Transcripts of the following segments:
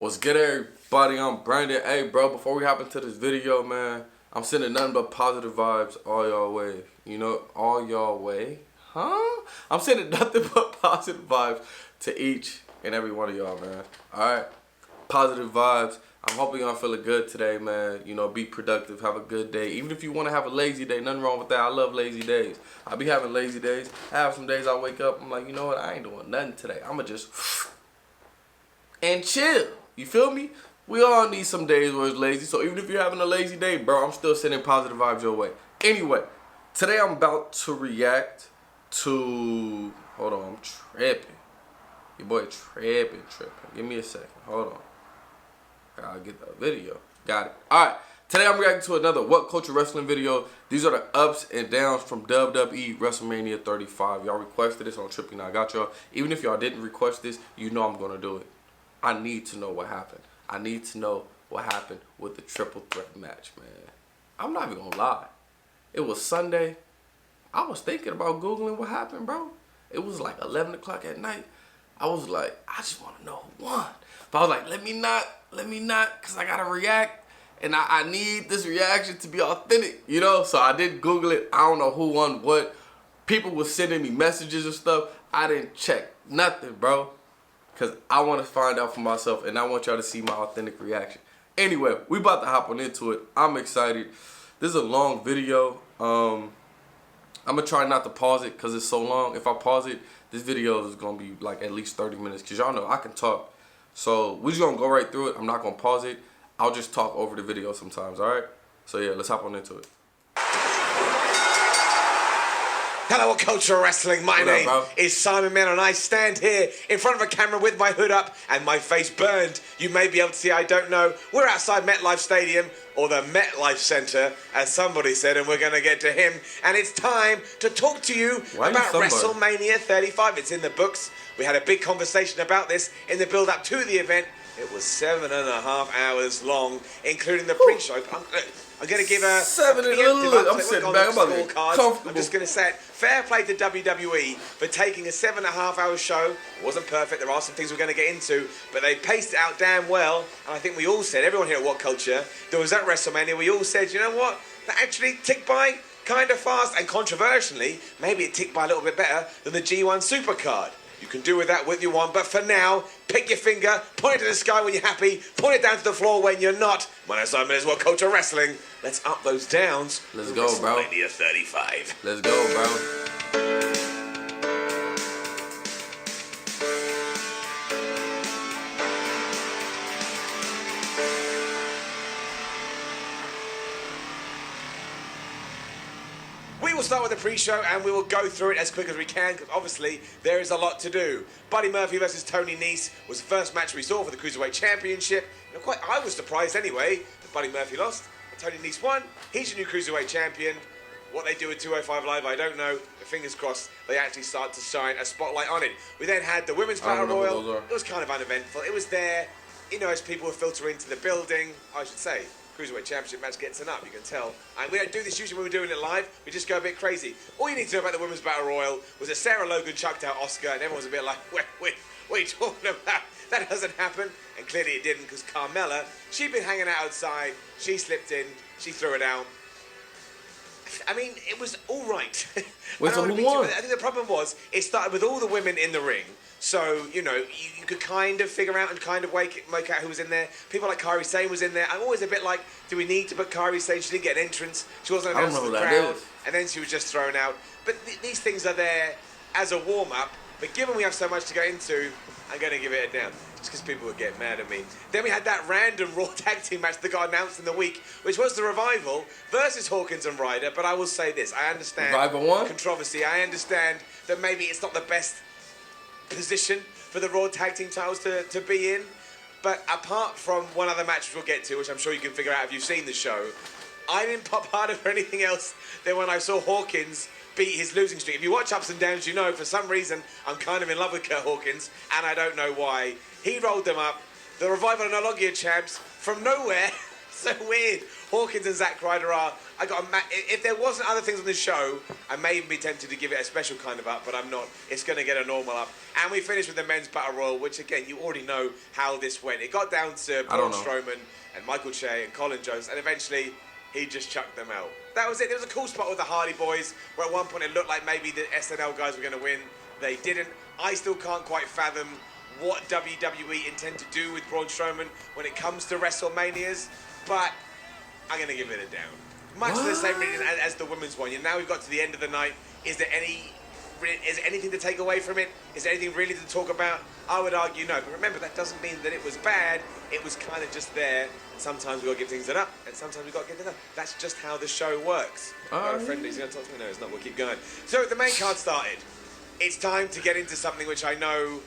What's good, everybody? I'm Brandon. Hey, bro, before we hop into this video, man, I'm sending nothing but positive vibes all y'all way. You know, all y'all way? Huh? I'm sending nothing but positive vibes to each and every one of y'all, man. Alright? Positive vibes. I'm hoping y'all feeling good today, man. You know, be productive, have a good day. Even if you want to have a lazy day, nothing wrong with that. I love lazy days. I be having lazy days. I have some days I wake up, I'm like, you know what? I ain't doing nothing today. I'ma just and chill. You feel me? We all need some days where it's lazy. So even if you're having a lazy day, bro, I'm still sending positive vibes your way. Anyway, today I'm about to react to... Hold on, I'm tripping. Your boy tripping. Give me a second. Hold on. Gotta get the video. Got it. Alright. Today I'm reacting to another What Culture Wrestling video. These are the ups and downs from WWE WrestleMania 35. Y'all requested this on Tripping. I got y'all. Even if y'all didn't request this, you know I'm gonna do it. I need to know what happened. I need to know what happened with the triple threat match, man. I'm not even gonna lie. It was Sunday. I was thinking about Googling what happened, bro. It was like 11 o'clock at night. I was like, I just want to know who won. But I was like, let me not, because I got to react. And I need this reaction to be authentic, you know? So I did Google it. I don't know who won what. People were sending me messages and stuff. I didn't check nothing, bro. Because I want to find out for myself, and I want y'all to see my authentic reaction. Anyway, we about to hop on into it. I'm excited. This is a long video. I'm going to try not to pause it because it's so long. If I pause it, this video is going to be like at least 30 minutes because y'all know I can talk. So we're just going to go right through it. I'm not going to pause it. I'll just talk over the video sometimes, all right? So yeah, let's hop on into it. Hello, What Culture Wrestling. My name is Simon Mann, and I stand here in front of a camera with my hood up and my face burned. You may be able to see, I don't know. We're outside MetLife Stadium, or the MetLife Center, as somebody said, and we're going to get to him. And it's time to talk to you about WrestleMania 35. It's in the books. We had a big conversation about this in the build-up to the event. It was 7.5 hours long, including the pre-show. I'm going to give a I'm sitting back. I'm just going to say it. Fair play to WWE for taking a 7.5 hour show. It wasn't perfect. There are some things we're going to get into, but they paced it out damn well. And I think we all said, everyone here at What Culture, there was that WrestleMania, we all said, you know what? That actually ticked by kind of fast, and controversially, maybe it ticked by a little bit better than the G1 Supercard. You can do with that what you want, but for now, pick your finger, point it to the sky when you're happy, point it down to the floor when you're not. My name's Simon, is What Culture Wrestling. Let's up those downs. Let's go, bro. WrestleMania 35. Let's go, bro. We'll start with the pre-show and we will go through it as quick as we can because obviously there is a lot to do. Buddy Murphy versus Tony Nese was the first match we saw for the Cruiserweight Championship. I was surprised anyway that Buddy Murphy lost, but Tony Nese won. He's your new Cruiserweight Champion. What they do with 205 Live, I don't know. But fingers crossed they actually start to shine a spotlight on it. We then had the Women's Battle Royal. It was kind of uneventful. It was there, you know, as people were filtering into the building, I should say. Cruiserweight Championship match gets an up, you can tell. And we don't do this usually when we're doing it live, we just go a bit crazy. All you need to know about the Women's Battle Royal was that Sarah Logan chucked out Oscar and everyone was a bit like, wait, what are you talking about? That doesn't happen. And clearly it didn't because Carmella, she'd been hanging out outside, she slipped in, she threw it out. I mean, it was all right. Wait, so who won? I think the problem was, it started with all the women in the ring. So, you know, you could kind of figure out and kind of make out who was in there. People like Kairi Sane was in there. I'm always a bit like, do we need to put Kairi Sane? She didn't get an entrance. She wasn't announced to the crowd. And then she was just thrown out. But these things are there as a warm-up. But given we have so much to go into, I'm going to give it a down. Just because people would get mad at me. Then we had that random Raw Tag Team match that got announced in the week, which was the Revival versus Hawkins and Ryder. But I will say this. I understand controversy. I understand that maybe it's not the best position for the Raw Tag Team titles to be in, but apart from one other match which we'll get to, which I'm sure you can figure out if you've seen the show, I didn't pop harder for anything else than when I saw Hawkins beat his losing streak. If you watch Ups and Downs, you know for some reason I'm kind of in love with Kurt Hawkins, and I don't know why. He rolled them up. The Revival are no longer your champs from nowhere. So weird. Hawkins and Ryder are. If there wasn't other things on this show, I may even be tempted to give it a special kind of up, but I'm not. It's going to get a normal up. And we finished with the men's battle royal, which again, you already know how this went. It got down to Braun Strowman and Michael Che and Colin Jones, and eventually he just chucked them out. That was it. There was a cool spot with the Hardy Boys, where at one point it looked like maybe the SNL guys were going to win. They didn't. I still can't quite fathom what WWE intend to do with Braun Strowman when it comes to WrestleManias, but I'm going to give it a down. Much for the same reason as the women's one. Now we've got to the end of the night. Is there anything to take away from it? Is there anything really to talk about? I would argue no. But remember, that doesn't mean that it was bad. It was kind of just there. Sometimes we've got to give things an up, and sometimes we've got to give it an up. That's just how the show works. Friendly's going to talk to me? No, it's not. We'll keep going. So the main card started. It's time to get into something which I know...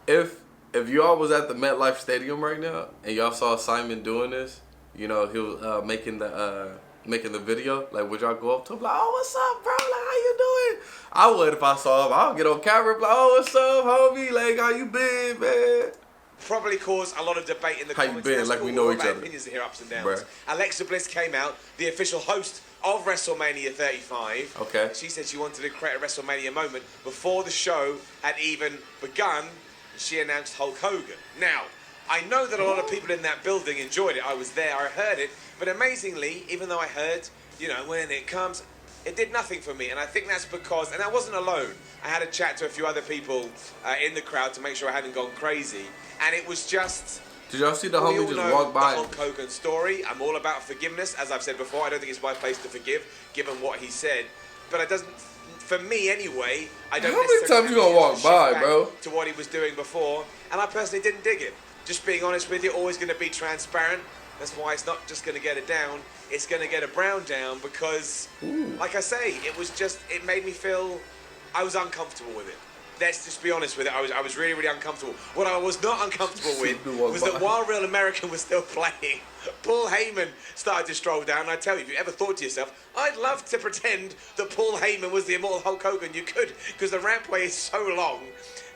If y'all was at the MetLife Stadium right now, and y'all saw Simon doing this, he was making the video, like, would y'all go up to him like, oh, what's up, bro? Like, how you doing? I would if I saw him. I'll get on camera and be like, oh, what's up, homie? Like, how you been, man? Probably caused a lot of debate in the comments. How you been? Like, we know each other. Opinions here, ups and downs. Bruh. Alexa Bliss came out, the official host of WrestleMania 35. Okay. She said she wanted to create a WrestleMania moment before the show had even begun. She announced Hulk Hogan. Now, I know that a lot of people in that building enjoyed it. I was there, I heard it. But amazingly, even though I heard, when it comes, it did nothing for me. And I think that's because, and I wasn't alone. I had a chat to a few other people in the crowd to make sure I hadn't gone crazy. And it was just... Did y'all see the homie just walk by? The Hulk Hogan story. I'm all about forgiveness. As I've said before, I don't think it's my place to forgive, given what he said. But it doesn't... For me, anyway, I don't. How many times you gonna walk by, bro? To what he was doing before, and I personally didn't dig it. Just being honest with you, always going to be transparent. That's why it's not just going to get a down; it's going to get a brown down because, like I say, it made me feel I was uncomfortable with it. Let's just be honest with it. I was really, really uncomfortable. What I was not uncomfortable with was that while Real American was still playing, Paul Heyman started to stroll down. And I tell you, if you ever thought to yourself, I'd love to pretend that Paul Heyman was the immortal Hulk Hogan, you could, because the rampway is so long.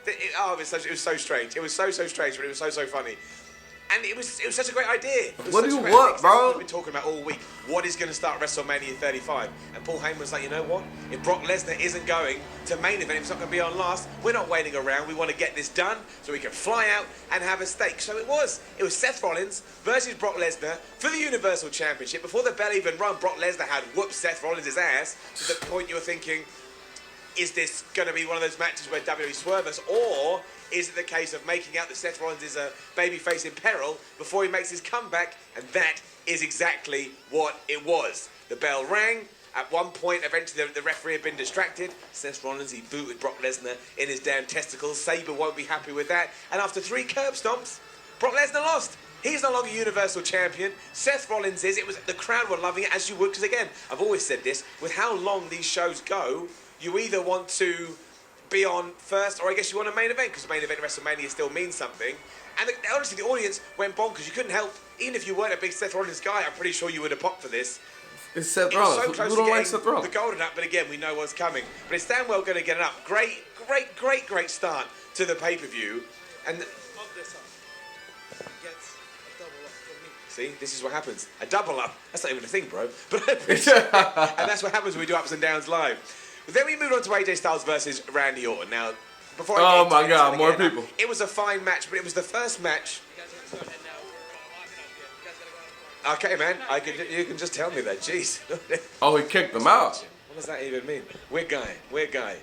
That it was so strange. It was so strange, but it was so funny. And it was such a great idea. What do you want, bro? We've been talking about all week. What is going to start WrestleMania 35? And Paul Heyman was like, you know what? If Brock Lesnar isn't going to main event, if it's not going to be on last, we're not waiting around. We want to get this done so we can fly out and have a stake. So it was Seth Rollins versus Brock Lesnar for the Universal Championship. Before the bell even run, Brock Lesnar had whooped Seth Rollins' ass to the point you were thinking, is this going to be one of those matches where WWE swerve us, or is it the case of making out that Seth Rollins is a babyface in peril before he makes his comeback? And that is exactly what it was. The bell rang. At one point, eventually, the referee had been distracted. Seth Rollins, he booted Brock Lesnar in his damn testicles. Sabre won't be happy with that. And after 3 curb stomps, Brock Lesnar lost. He's no longer Universal Champion. Seth Rollins is. The crowd were loving it, as you would, because again, I've always said this, with how long these shows go, you either want to be on first, or I guess you want a main event, because main event WrestleMania still means something. And honestly, the audience went bonkers. You couldn't help, even if you weren't a big Seth Rollins guy, I'm pretty sure you would have popped for this. It's Seth Rollins. So Who don't like Seth Rollins? The golden up, but again, we know what's coming. But it's damn well going to get it up. Great start to the pay-per-view. And see, this is what happens. A double up. That's not even a thing, bro. But I appreciate it. And that's what happens when we do ups and downs live. But then we moved on to AJ Styles versus Randy Orton. Now, before I my God, more people. It was a fine match, but it was the first match. Okay, man. You can just tell me that. Jeez. Oh, he kicked him out. What does that even mean? Weird guy. You could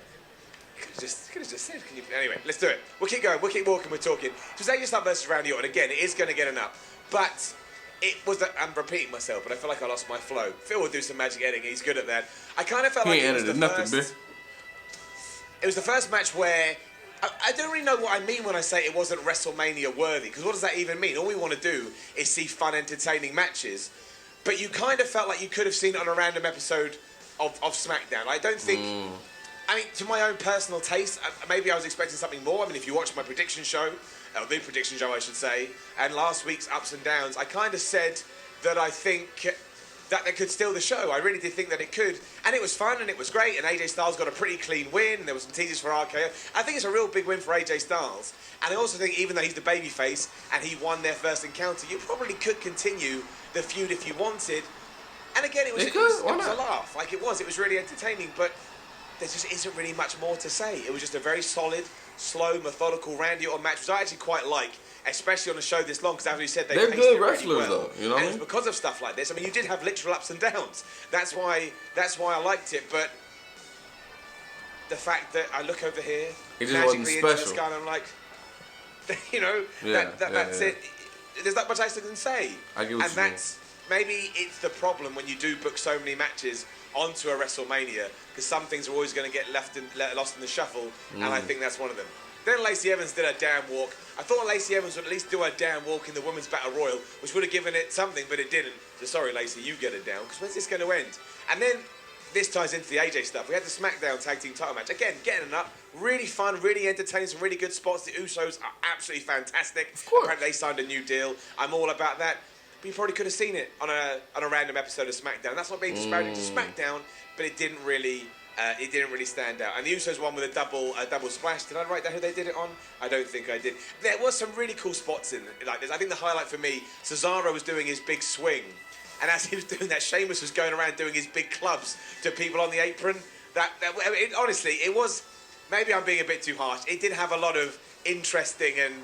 have just said. Anyway, let's do it. We'll keep going. We'll keep walking. We're talking. So AJ Styles versus Randy Orton. Again, it is going to get an up. But it was I'm repeating myself, but I feel like I lost my flow. Phil will do some magic editing. He's good at that. I kind of felt like it was the first. It was the first match where I don't really know what I mean when I say it wasn't WrestleMania worthy. Because what does that even mean? All we want to do is see fun, entertaining matches. But you kind of felt like you could have seen it on a random episode of SmackDown. I don't think. I mean, to my own personal taste, maybe I was expecting something more. I mean, if you watch my prediction show, or the prediction show, I should say, and last week's ups and downs, I kind of said that I think that they could steal the show. I really did think that it could. And it was fun and it was great. And AJ Styles got a pretty clean win. And there was some teasers for RKO. I think it's a real big win for AJ Styles. And I also think even though he's the babyface and he won their first encounter, you probably could continue the feud if you wanted. And again, it was a laugh. Like it was really entertaining. But there just isn't really much more to say. It was just a very solid, slow, methodical Randy Orton match, which I actually quite like. Especially on a show this long, because as we said, they're good wrestlers, though. You know, and it's because of stuff like this. I mean, you did have literal ups and downs. That's why I liked it. But the fact that I look over here, it just wasn't into special. the sky, and I'm like, you know, that's it. There's not much else I can say. I get what and that's maybe it's the problem when you do book so many matches onto a WrestleMania, because some things are always going to get lost in the shuffle, and I think that's one of them. Then Lacey Evans did a damn walk. I thought Lacey Evans would at least do a damn walk in the Women's Battle Royal, which would have given it something, but it didn't. So sorry, Lacey, you get it down, because when's this going to end? And then this ties into the AJ stuff. We had the SmackDown Tag Team title match. Again, getting it up. Really fun, really entertaining, some really good spots. The Usos are absolutely fantastic. Of course. Apparently they signed a new deal. I'm all about that. But you probably could have seen it on a random episode of SmackDown. That's not being disparaging to SmackDown, but it didn't really stand out. And the Usos won with a double splash. Did I write down who they did it on? I don't think I did. There was some really cool spots in like this. I think the highlight for me, Cesaro was doing his big swing, and as he was doing that, Sheamus was going around doing his big clubs to people on the apron. Honestly, it was. Maybe I'm being a bit too harsh. It did have a lot of interesting and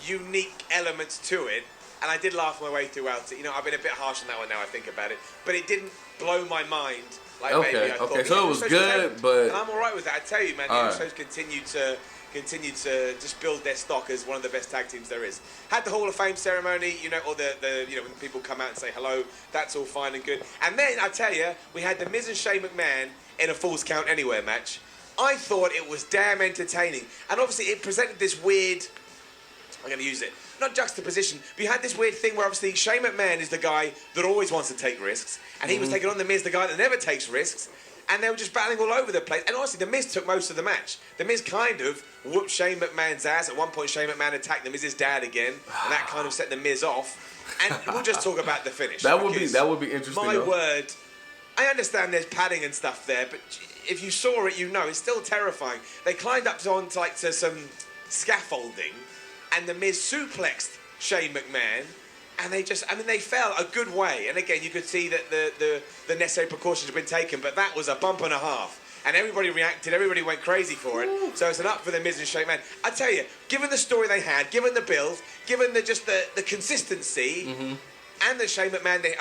unique elements to it, and I did laugh my way throughout it. You know, I've been a bit harsh on that one now I think about it, but it didn't blow my mind. Like maybe I thought. So it was good, but... And I'm all right with that. I tell you, man, the Usos continue to just build their stock as one of the best tag teams there is. Had the Hall of Fame ceremony, you know, or the when people come out and say hello, that's all fine and good. And then, I tell you, we had the Miz and Shane McMahon in a Falls Count Anywhere match. I thought it was damn entertaining. And obviously, it presented this weird... I'm going to use it. Not juxtaposition, but you had this weird thing where obviously Shane McMahon is the guy that always wants to take risks, and he was taking on The Miz, the guy that never takes risks, and they were just battling all over the place. And honestly, The Miz took most of the match. The Miz kind of whooped Shane McMahon's ass. At one point, Shane McMahon attacked The Miz's dad again, and that kind of set The Miz off. And we'll just talk about the finish. That would be interesting. My word, I understand there's padding and stuff there, but if you saw it, you know it's still terrifying. They climbed up to some scaffolding, and The Miz suplexed Shane McMahon, and they fell a good way. And again, you could see that the necessary precautions had been taken, but that was a bump and a half. And everybody reacted, everybody went crazy for it. So it's an up for The Miz and Shane McMahon. I tell you, given the story they had, given the build, given the consistency, and that Shane McMahon, they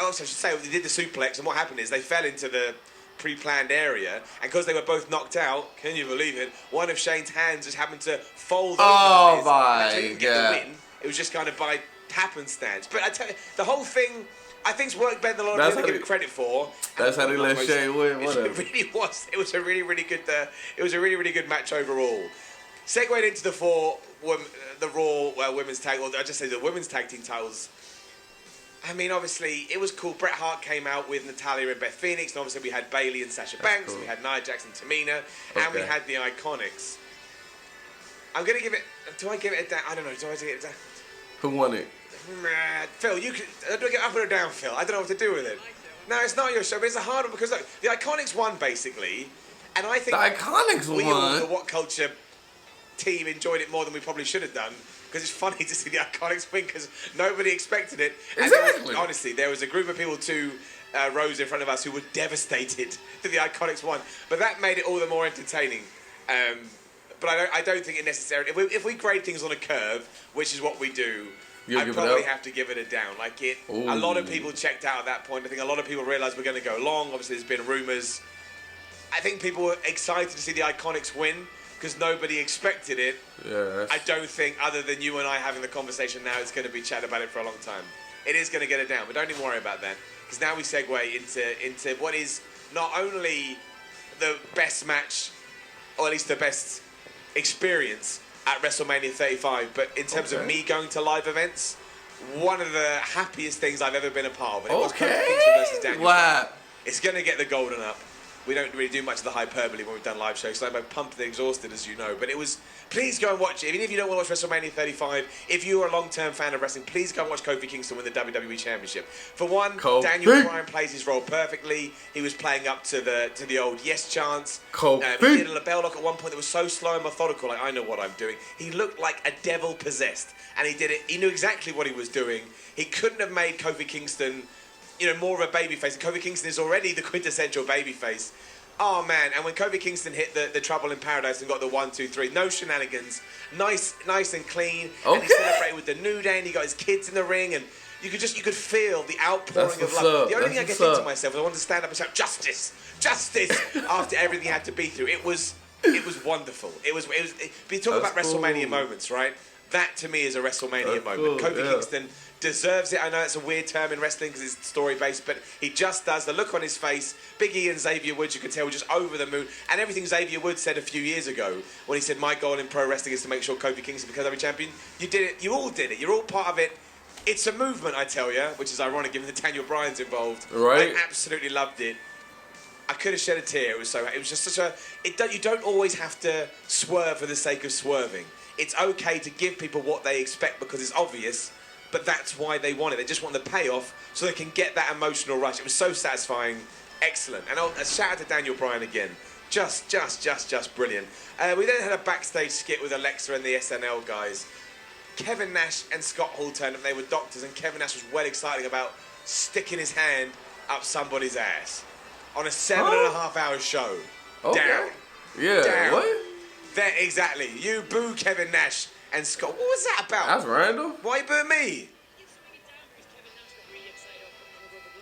did the suplex, and what happened is they fell into the pre-planned area, and because they were both knocked out, can you believe it? One of Shane's hands just happened to fold over. Oh my God! Get the win. It was just kind of by happenstance. But I tell you, the whole thing, I think, it's worked better than a lot of people give it credit for. That's how they let Shane win. Whatever. It really was. It was a really, really good. It was a really, really good match overall. Segued into the Raw women's tag, or I just say the women's tag team titles. I mean, obviously, it was cool. Bret Hart came out with Natalya and Beth Phoenix, and obviously we had Bayley and Sasha Banks, and we had Nia Jax and Tamina, and we had the Iconics. I'm going to give it... Do I give it a down? I don't know. Do I give it a down? Who won it? Phil, you can... Do I get up or down, Phil? I don't know what to do with it. No, it's not your show, but it's a hard one, because look, the Iconics won, basically, and I think... The Iconics won? We all, the What Culture team, enjoyed it more than we probably should have done. Because it's funny to see the Iconics win because nobody expected it. Exactly. And honestly, there was a group of people 2 rows in front of us who were devastated that the Iconics won. But that made it all the more entertaining. But I don't think it necessarily... If we grade things on a curve, which is what we do, I'd probably have to give it a down. A lot of people checked out at that point. I think a lot of people realised we're going to go long. Obviously, there's been rumours. I think people were excited to see the Iconics win, because nobody expected it. Yeah. I don't think, other than you and I having the conversation now, it's going to be chat about it for a long time. It is going to get it down, but don't even worry about that. Because now we segue into what is not only the best match, or at least the best experience at WrestleMania 35, but in terms of me going to live events, one of the happiest things I've ever been a part of. And it was Kofi Kingston versus Daniel Bryan. It's going to get the golden up. we don't really do much of the hyperbole when we've done live shows, so I'm pumped and exhausted, as you know. But it was, please go and watch it. Even if you don't want to watch WrestleMania 35, if you are a long-term fan of wrestling, please go and watch Kofi Kingston win the WWE Championship. For one, Daniel Bryan plays his role perfectly. He was playing up to the old yes chants. He did a lapel lock at one point that was so slow and methodical, like, I know what I'm doing. He looked like a devil possessed, and he did it. He knew exactly what he was doing. He couldn't have made Kofi Kingston, you know, more of a babyface. Kofi Kingston is already the quintessential babyface. Oh man! And when Kofi Kingston hit the Trouble in Paradise and got the 1, 2, 3, no shenanigans, nice and clean. Okay. And he celebrated with the New Day, and he got his kids in the ring, and you could feel the outpouring of love. The only thing I could think to myself was I wanted to stand up and shout, "Justice, justice!" after everything he had to be through. It was wonderful. But you talk about WrestleMania moments, right? That to me is a WrestleMania moment. Kofi Kingston deserves it. I know it's a weird term in wrestling because it's story-based, but he just does. The look on his face, Big E and Xavier Woods, you could tell, were just over the moon. And everything Xavier Woods said a few years ago when he said, my goal in pro wrestling is to make sure Kofi Kingston becomes WWE champion. You did it. You all did it. You're all part of it. It's a movement, I tell you, which is ironic given that Daniel Bryan's involved. Right. I absolutely loved it. I could have shed a tear. It was just such a... You don't always have to swerve for the sake of swerving. It's okay to give people what they expect because it's obvious, but that's why they want it. They just want the payoff so they can get that emotional rush. It was so satisfying. Excellent. And a shout out to Daniel Bryan again. Just brilliant. We then had a backstage skit with Alexa and the SNL guys. Kevin Nash and Scott Hall turned up. They were doctors, and Kevin Nash was well excited about sticking his hand up somebody's ass on a 7.5-hour show. Okay. Down. Yeah, down. what? There, exactly. You boo Kevin Nash and Scott. What was that about? That's random. Why you boo me?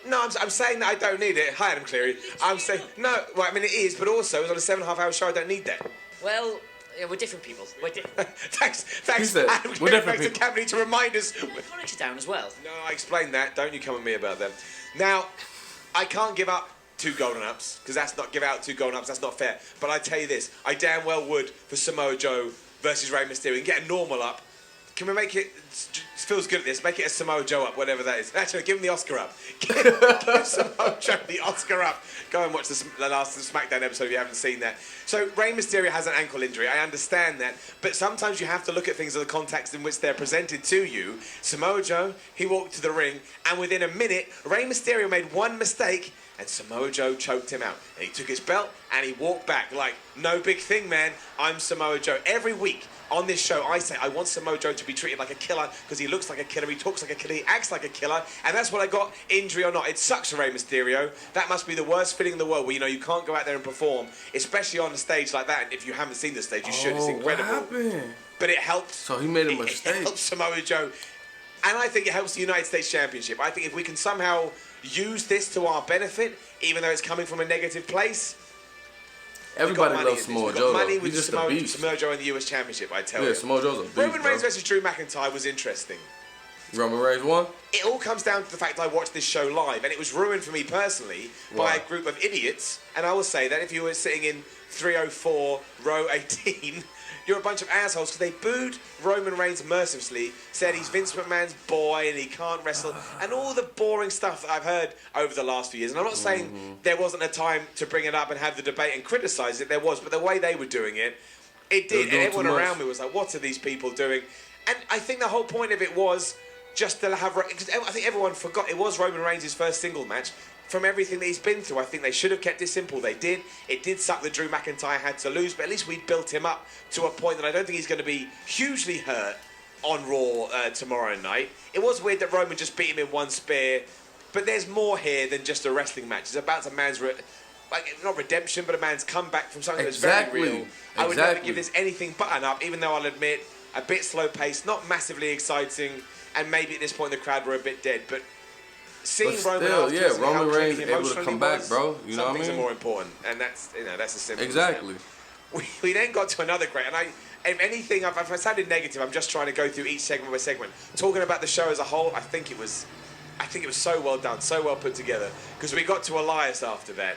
No, I'm saying that I don't need it. Hi, Adam Cleary. I'm saying, no, well, I mean, it is, but also, it was on a 7.5-hour show, I don't need that. Well, yeah, we're different people. We're different. Thanks, Adam Cleary. We're different people. Company to remind us. Phonics are down as well. No, I explained that. Don't you come at me about them. Now, I can't give up 2 golden ups, because that's not, give out 2 golden ups, that's not fair. But I tell you this, I damn well would for Samoa Joe versus Rey Mysterio and get a normal up. Can we make it, feels good at this, make it a Samoa Joe up, whatever that is. Actually, give him the Oscar up. Give Samoa Joe the Oscar up. Go and watch the last SmackDown episode if you haven't seen that. So, Rey Mysterio has an ankle injury, I understand that, but sometimes you have to look at things in the context in which they're presented to you. Samoa Joe, he walked to the ring, and within a minute, Rey Mysterio made one mistake, and Samoa Joe choked him out. And he took his belt and he walked back like, no big thing, man. I'm Samoa Joe. Every week on this show, I say I want Samoa Joe to be treated like a killer because he looks like a killer, he talks like a killer, he acts like a killer, and that's what I got, injury or not. It sucks for Rey Mysterio. That must be the worst feeling in the world where, you know, you can't go out there and perform, especially on a stage like that. And if you haven't seen the stage, you should. It's incredible. What happened? But it helps. So he made a mistake. It helps Samoa Joe. And I think it helps the United States Championship. I think if we can somehow use this to our benefit, even though it's coming from a negative place. Everybody loves Samoa Joe. Money with He's just a beast. Samoa Joe in the US Championship, I tell you. Yeah, Samoa Joe's a beast, Roman Reigns versus Drew McIntyre was interesting. Roman Reigns won? It all comes down to the fact that I watched this show live, and it was ruined for me personally by a group of idiots. And I will say that if you were sitting in 304, row 18, you're a bunch of assholes because they booed Roman Reigns mercilessly, said he's Vince McMahon's boy and he can't wrestle, and all the boring stuff that I've heard over the last few years. And I'm not saying there wasn't a time to bring it up and have the debate and criticise it. There was, but the way they were doing it, it did. And everyone around me was like, what are these people doing? And I think the whole point of it was just to have... Because I think everyone forgot it was Roman Reigns' first single match. From everything that he's been through, I think they should have kept it simple. They did. It did suck that Drew McIntyre had to lose, but at least we built him up to a point that I don't think he's going to be hugely hurt on Raw tomorrow night. It was weird that Roman just beat him in one spear, but there's more here than just a wrestling match. It's about a man's, not redemption, but a man's comeback from something that's very real. I would never give this anything but an up, even though I'll admit, a bit slow-paced, not massively exciting, and maybe at this point the crowd were a bit dead, but seeing Roman afterwards, Roman Reigns able to come back, bro. You know what I mean? Some things are more important, and that's as simple. Exactly. We then got to another great, and if anything, if I sounded negative, I'm just trying to go through each segment by segment, talking about the show as a whole. I think it was so well done, so well put together, because we got to Elias after that.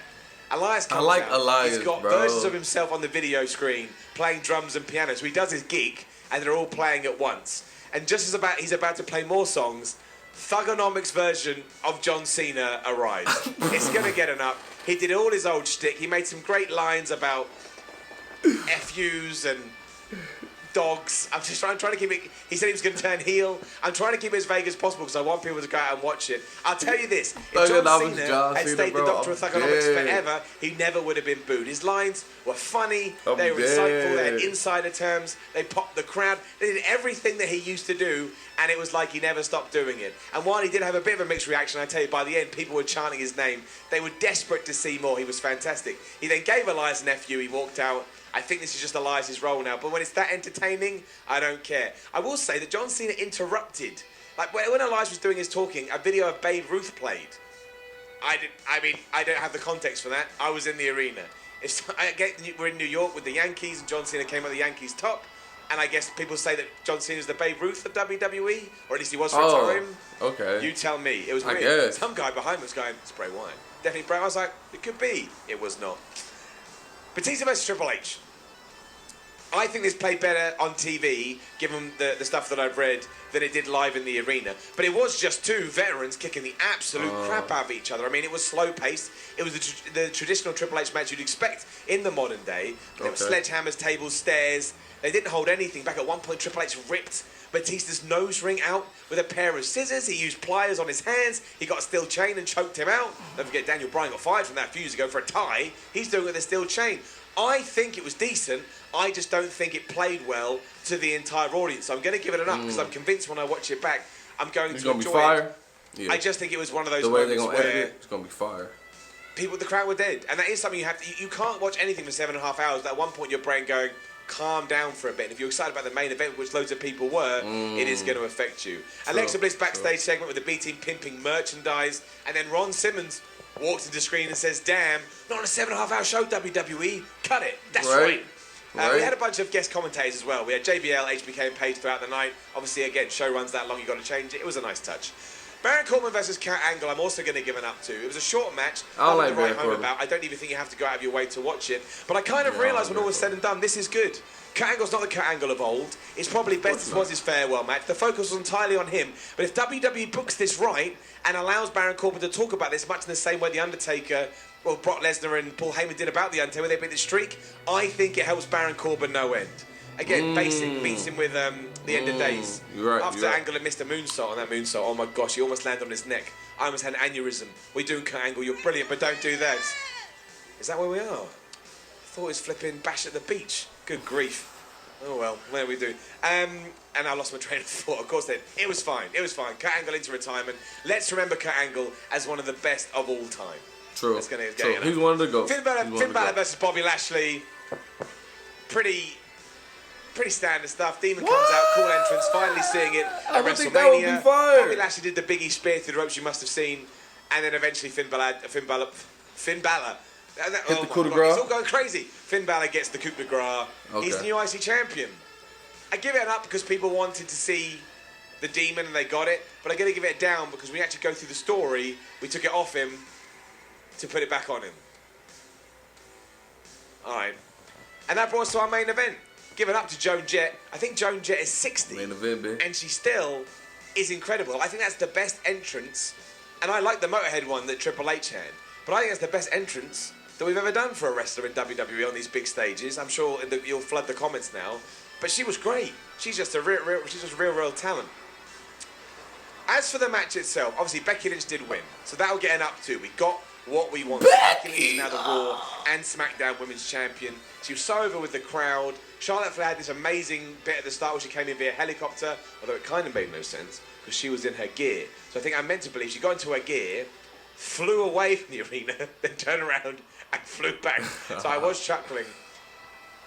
Elias comes out. Elias, he's got versions of himself on the video screen playing drums and piano. So he does his gig, and they're all playing at once. And just as he's about to play more songs, Thugonomics version of John Cena arrives. It's going to get an up. He did all his old shtick. He made some great lines about FUs and dogs. I'm trying to keep it. He said he was going to turn heel. I'm trying to keep it as vague as possible because I want people to go out and watch it. I'll tell you this: if John Cena had stayed the Doctor of Thugonomics forever, he never would have been booed. His lines were funny. They were insightful. They had insider terms. They popped the crowd. They did everything that he used to do, and it was like he never stopped doing it. And while he did have a bit of a mixed reaction, I tell you, by the end, people were chanting his name. They were desperate to see more. He was fantastic. He then gave Elias an FU. He walked out. I think this is just Elias' role now, but when it's that entertaining, I don't care. I will say that John Cena interrupted. Like when Elias was doing his talking, a video of Babe Ruth played. I don't have the context for that. I was in the arena. We're in New York with the Yankees, and John Cena came at the Yankees top, and I guess people say that John Cena's the Babe Ruth of WWE, or at least he was for a time. Okay. You tell me. It was weird. Guess. Some guy behind me was going, it's Bray Wyatt. Definitely Bray. I was like, it could be. It was not. Batista versus Triple H. I think this played better on TV, given the stuff that I've read, than it did live in the arena. But it was just two veterans kicking the absolute crap out of each other. I mean, it was slow-paced. It was the traditional Triple H match you'd expect in the modern day. There were sledgehammers, tables, stairs. They didn't hold anything back. At one point, Triple H ripped Batista's nose ring out with a pair of scissors. He used pliers on his hands. He got a steel chain and choked him out. Don't forget, Daniel Bryan got fired from that a few years ago for a tie. He's doing it with a steel chain. I think it was decent. I just don't think it played well to the entire audience. So I'm going to give it an up because I'm convinced when I watch it back, I'm going to enjoy it. Yeah. I just think it was one of those moments where it's going to be fire. The crowd were dead. And that is something you can't watch anything for 7.5 hours. At one point, your brain going, calm down for a bit. And if you're excited about the main event, which loads of people were, it is going to affect you. Alexa Bliss backstage segment with the B-Team pimping merchandise. And then Ron Simmons walks into the screen and says, damn, not on a 7.5 hour show, WWE. Cut it. That's right. We had a bunch of guest commentators as well. We had JBL, HBK, and Paige throughout the night. Obviously, again, show runs that long, you've got to change it. It was a nice touch. Baron Corbin versus Kurt Angle, I'm also going to give an up to. It was a short match. I don't like home about. I don't even think you have to go out of your way to watch it. But I kind of realised when all was said and done, this is good. Kurt Angle's not the Kurt Angle of old. It's probably best as was his farewell match. The focus was entirely on him. But if WWE books this right and allows Baron Corbin to talk about this much in the same way The Undertaker, well, Brock Lesnar and Paul Heyman did about The Undertaker, where they beat the streak, I think it helps Baron Corbin no end. Again, basic, beats him with the end of days. After Angle had missed a moonsault on that moonsault, oh my gosh, he almost landed on his neck. I almost had an aneurysm. We're doing Kurt Angle, you're brilliant, but don't do that. Is that where we are? I thought it was flipping Bash at the Beach. Good grief. Oh well, where we do? And I lost my train of thought. Of course, then it was fine. It was fine. Kurt Angle into retirement. Let's remember Kurt Angle as one of the best of all time. True. He's one of the GOATs. Finn Balor versus Bobby Lashley. Pretty standard stuff. Demon comes out, cool entrance. Finally seeing it at WrestleMania. Bobby Lashley did the biggie spear through the ropes you must have seen, and then eventually Finn Balor. Hit the coup de grace. It's all going crazy. Finn Balor gets the coup de grace. He's the new IC champion. I give it an up because people wanted to see the Demon and they got it, but I got to give it a down because we actually go through the story. We took it off him to put it back on him. All right, and that brought us to our main event. Give it up to Joan Jett. I think Joan Jett is 60, main event, babe. And she still is incredible. I think that's the best entrance, and I like the Motorhead one that Triple H had, but I think that's the best entrance that we've ever done for a wrestler in WWE on these big stages. I'm sure you'll flood the comments now, but she was great. She's just a real talent. As for the match itself, obviously Becky Lynch did win, so that'll get an up to. We got what we wanted. Becky Lynch is now the Raw and SmackDown Women's Champion. She was so over with the crowd. Charlotte Flair had this amazing bit at the start where she came in via helicopter, although it kind of made no sense because she was in her gear. So I think I'm meant to believe she got into her gear, flew away from the arena, then turned around and flew back. So I was chuckling.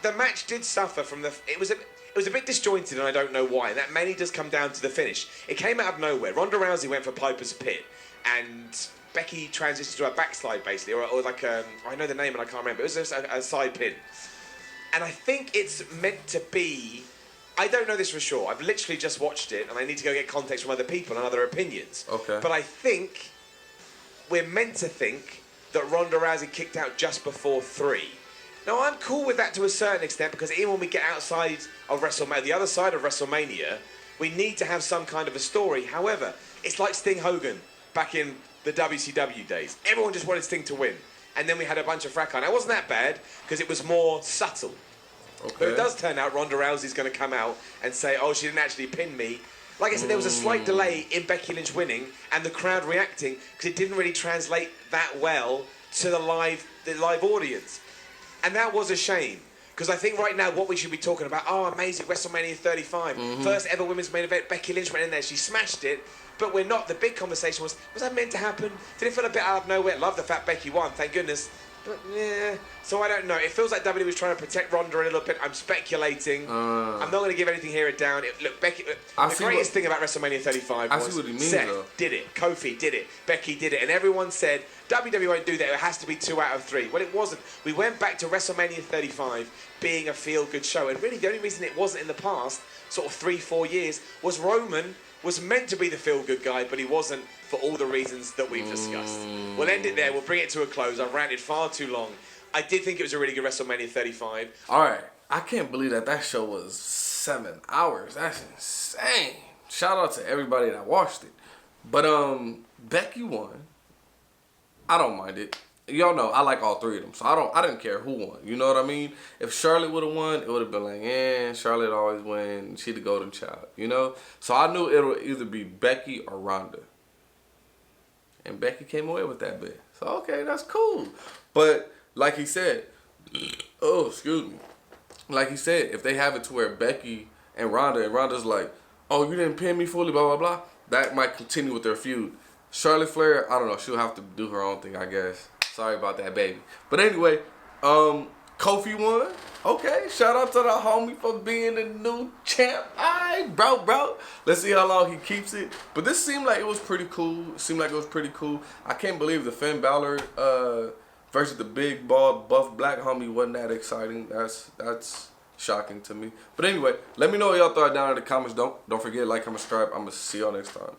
The match did suffer from it was a bit disjointed, and I don't know why. And that mainly does come down to the finish. It came out of nowhere. Ronda Rousey went for Piper's Pit, and Becky transitioned to a backslide, basically, or like I know the name and I can't remember. It was just a side pin. And I think it's meant to be. I don't know this for sure. I've literally just watched it, and I need to go get context from other people and other opinions. Okay. But I think we're meant to think that Ronda Rousey kicked out just before 3. Now, I'm cool with that to a certain extent because even when we get outside of WrestleMania, the other side of WrestleMania, we need to have some kind of a story. However, It's like Sting Hogan back in the WCW days. Everyone just wanted Sting to win. And then we had a bunch of fracas. Now, it wasn't that bad because it was more subtle. Okay. But it does turn out Ronda Rousey's going to come out and say, oh, she didn't actually pin me. Like I said, there was a slight delay in Becky Lynch winning and the crowd reacting because it didn't really translate that well to the live audience. And that was a shame. Because I think right now what we should be talking about, oh, amazing, WrestleMania 35. First ever women's main event, Becky Lynch went in there, she smashed it. But we're not. The big conversation was that meant to happen? Did it feel a bit out of nowhere? Love the fact Becky won, thank goodness. But yeah, so I don't know. It feels like WWE was trying to protect Ronda a little bit. I'm speculating. I'm not going to give anything here or down. Look, Becky. The greatest thing about WrestleMania 35 was what he means, Seth though. did it, Kofi did it, Becky did it, and everyone said WWE won't do that. It has to be 2 out of 3. Well, it wasn't. We went back to WrestleMania 35 being a feel-good show, and really the only reason it wasn't in the past, sort of 3-4 years, was Roman was meant to be the feel-good guy, but he wasn't for all the reasons that we've discussed. We'll end it there. We'll bring it to a close. I've ranted far too long. I did think it was a really good WrestleMania 35. All right. I can't believe that show was 7 hours. That's insane. Shout out to everybody that watched it. But Becky won. I don't mind it. Y'all know I like all 3 of them, so I didn't care who won. You know what I mean? If Charlotte would have won, it would have been like, Charlotte always win. She the golden child, you know? So I knew it would either be Becky or Ronda. And Becky came away with that bit. So okay, that's cool. But like he said, like he said, if they have it to where Becky and Ronda's like, oh, you didn't pin me fully, blah, blah, blah, that might continue with their feud. Charlotte Flair, I don't know, she'll have to do her own thing, I guess. Sorry about that, baby. But anyway, Kofi won. Okay, shout out to the homie for being the new champ. Alright, bro. Let's see how long he keeps it. But this seemed like it was pretty cool. I can't believe the Finn Balor versus the big, bald, buff, black homie wasn't that exciting. That's shocking to me. But anyway, let me know what y'all thought down in the comments. Don't forget to like, comment, subscribe. I'm going to see y'all next time.